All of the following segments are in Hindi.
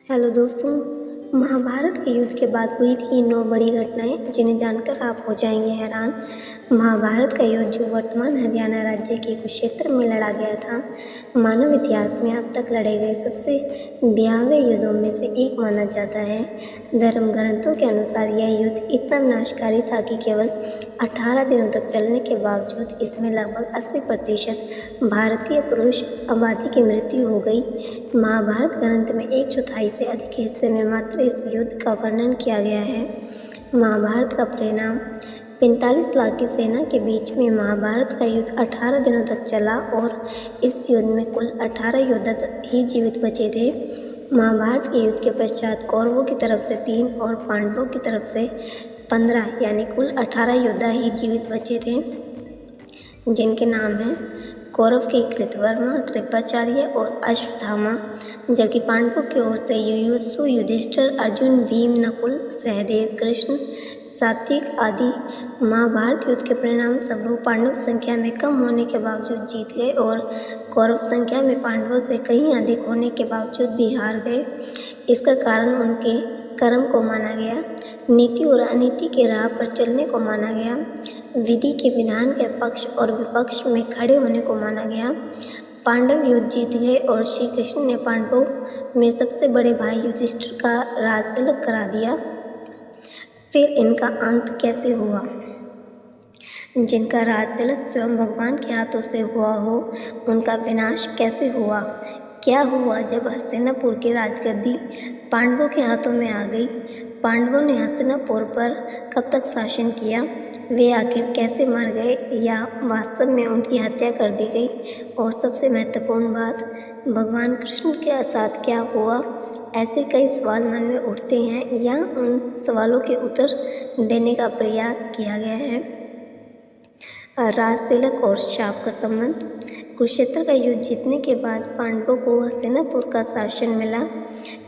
हेलो दोस्तों। महाभारत के युद्ध के बाद हुई थी 9 बड़ी घटनाएं जिन्हें जानकर आप हो जाएंगे हैरान। महाभारत का युद्ध जो वर्तमान हरियाणा राज्य के कुरुक्षेत्र में लड़ा गया था, मानव इतिहास में अब तक लड़े गए सबसे भयावह युद्धों में से एक माना जाता है। धर्म ग्रंथों के अनुसार यह युद्ध इतना विनाशकारी था कि केवल 18 दिनों तक चलने के बावजूद इसमें लगभग 80% भारतीय पुरुष आबादी की मृत्यु हो गई। महाभारत ग्रंथ में 1/4 से अधिक हिस्से में मात्र इस युद्ध का वर्णन किया गया है। महाभारत का परिणाम 45 लाख की सेना के बीच में महाभारत का युद्ध 18 दिनों तक चला और इस युद्ध में कुल 18 योद्धा ही जीवित बचे थे। महाभारत के युद्ध के पश्चात कौरवों की तरफ से 3 और पांडवों की तरफ से 15 यानी कुल 18 योद्धा ही जीवित बचे थे, जिनके नाम हैं कौरव के कृतवर्मा, कृपाचार्य और अश्वत्थामा, जबकि पांडवों की ओर से युयुत्सु, युधिष्ठिर, अर्जुन, भीम, नकुल, सहदेव, कृष्ण, सात्विक आदि। महाभारत युद्ध के परिणाम स्वरूप पांडव संख्या में कम होने के बावजूद जीत गए और कौरव संख्या में पांडवों से कहीं अधिक होने के बावजूद भी हार गए। इसका कारण उनके कर्म को माना गया, नीति और अनीति के राह पर चलने को माना गया, विधि के विधान के पक्ष और विपक्ष में खड़े होने को माना गया। पांडव युद्ध जीत गए और श्री कृष्ण ने पांडवों में सबसे बड़े भाई युधिष्ठिर का राजतिलक करा दिया। फिर इनका अंत कैसे हुआ? जिनका राजतिलक स्वयं भगवान के हाथों से हुआ हो, उनका विनाश कैसे हुआ? क्या हुआ जब हस्तिनापुर की राजगद्दी पांडवों के हाथों में आ गई? पांडवों ने हस्तिनापुर पर कब तक शासन किया? वे आखिर कैसे मर गए या वास्तव में उनकी हत्या कर दी गई? और सबसे महत्वपूर्ण बात, भगवान कृष्ण के साथ क्या हुआ? ऐसे कई सवाल मन में उठते हैं या उन सवालों के उत्तर देने का प्रयास किया गया है। राजतिलक और शाप का संबंध। कुरुक्षेत्र का युद्ध जीतने के बाद पांडवों को हस्तिनापुर का शासन मिला।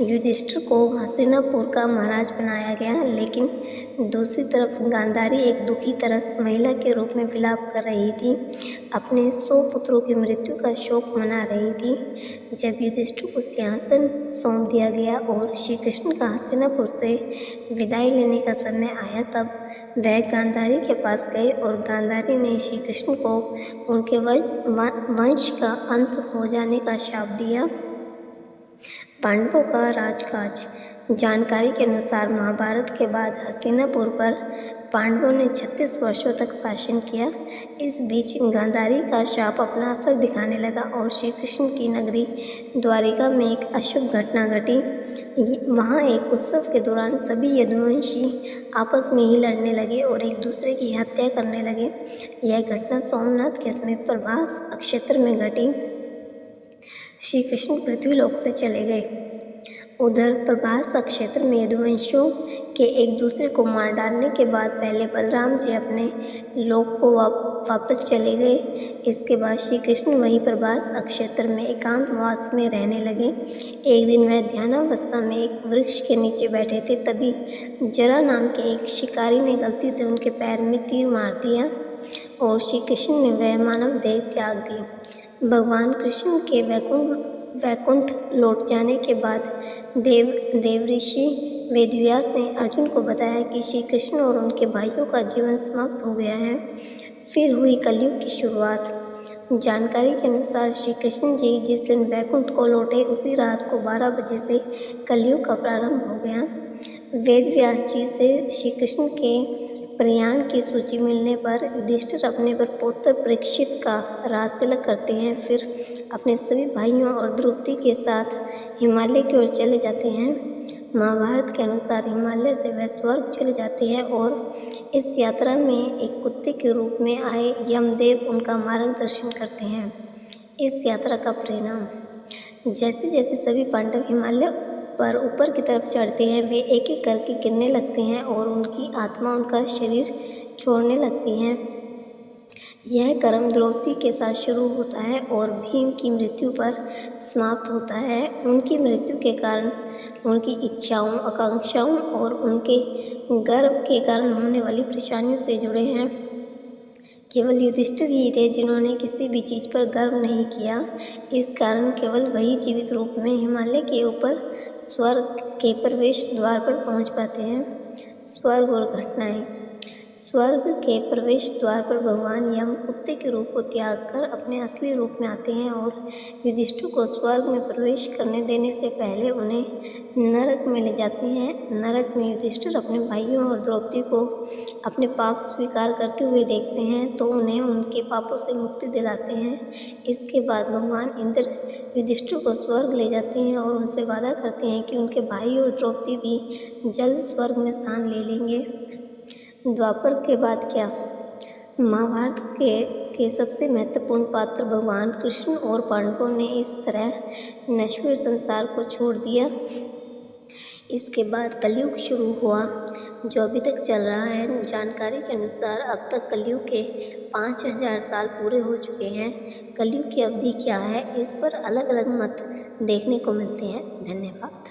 युधिष्ठिर को हस्तिनापुर का महाराज बनाया गया, लेकिन दूसरी तरफ गांधारी एक दुखी त्रस्त महिला के रूप में विलाप कर रही थी, अपने 100 पुत्रों की मृत्यु का शोक मना रही थी। जब युधिष्ठिर को सिंहासन सौंप दिया गया और श्री कृष्ण का हस्तिनापुर से विदाई लेने का समय आया, तब वह गांधारी के पास गए और गांधारी ने श्री कृष्ण को उनके वंश का अंत हो जाने का शाप दिया। पांडवों का राजकाज। जानकारी के अनुसार महाभारत के बाद हस्तिनापुर पर पांडवों ने 36 वर्षों तक शासन किया। इस बीच गांधारी का शाप अपना असर दिखाने लगा और श्री कृष्ण की नगरी द्वारिका में एक अशुभ घटना घटी। वहाँ एक उत्सव के दौरान सभी यदुवंशी आपस में ही लड़ने लगे और एक दूसरे की हत्या करने लगे। यह घटना सोमनाथ के समीप प्रभास क्षेत्र में घटी। श्री कृष्ण पृथ्वीलोक से चले गए। उधर प्रभास क्षेत्र में यदुवंशियों के एक दूसरे को मार डालने के बाद पहले बलराम जी अपने लोक को वापस चले गए। इसके बाद श्री कृष्ण वही प्रभास क्षेत्र में एकांतवास में रहने लगे। एक दिन वह ध्यानावस्था में एक वृक्ष के नीचे बैठे थे, तभी जरा नाम के एक शिकारी ने गलती से उनके पैर में तीर मार दिया और श्री कृष्ण ने वह मानव देह त्याग दी। भगवान कृष्ण के वैकुंठ लौट जाने के बाद देवऋषि वेदव्यास ने अर्जुन को बताया कि श्री कृष्ण और उनके भाइयों का जीवन समाप्त हो गया है। फिर हुई कलयुग की शुरुआत। जानकारी के अनुसार श्री कृष्ण जी जिस दिन वैकुंठ को लौटे, उसी रात को 12 बजे से कलयुग का प्रारंभ हो गया। वेदव्यास जी से श्री कृष्ण के प्रयाण की सूची मिलने पर युधिष्ठिर अपने पर पौत्र परीक्षित का राजतिलक करते हैं, फिर अपने सभी भाइयों और द्रौपदी के साथ हिमालय की ओर चले जाते हैं। महाभारत के अनुसार हिमालय से वह स्वर्ग चले जाते हैं और इस यात्रा में एक कुत्ते के रूप में आए यमदेव उनका मार्गदर्शन करते हैं। इस यात्रा का परिणाम। जैसे जैसे सभी पांडव हिमालय पर ऊपर की तरफ चढ़ते हैं, वे एक एक करके गिरने लगते हैं और उनकी आत्मा उनका शरीर छोड़ने लगती है। यह क्रम द्रौपदी के साथ शुरू होता है और भीम की मृत्यु पर समाप्त होता है। उनकी मृत्यु के कारण उनकी इच्छाओं, आकांक्षाओं और उनके गर्व के कारण होने वाली परेशानियों से जुड़े हैं। केवल युधिष्ठिर ही थे जिन्होंने किसी भी चीज़ पर गर्व नहीं किया। इस कारण केवल वही जीवित रूप में हिमालय के ऊपर स्वर्ग के प्रवेश द्वार पर पहुंच पाते हैं। स्वर्ग और घटनाएं। स्वर्ग के प्रवेश द्वार पर भगवान यम कुत्ते के रूप को त्याग कर अपने असली रूप में आते हैं और युधिष्ठिर को स्वर्ग में प्रवेश करने देने से पहले उन्हें नरक में ले जाते हैं। नरक में युधिष्ठिर अपने भाइयों और द्रौपदी को अपने पाप स्वीकार करते हुए देखते हैं तो उन्हें उनके पापों से मुक्ति दिलाते हैं। इसके बाद भगवान इंद्र युधिष्ठिर को स्वर्ग ले जाते हैं और उनसे वादा करते हैं कि उनके भाई और द्रौपदी भी जल्द स्वर्ग में स्थान ले लेंगे। द्वापर के बाद क्या? महाभारत के सबसे महत्वपूर्ण पात्र भगवान कृष्ण और पांडवों ने इस तरह नश्वर संसार को छोड़ दिया। इसके बाद कलयुग शुरू हुआ जो अभी तक चल रहा है। जानकारी के अनुसार अब तक कलयुग के 5000 साल पूरे हो चुके हैं। कलयुग की अवधि क्या है, इस पर अलग अलग मत देखने को मिलते हैं। धन्यवाद।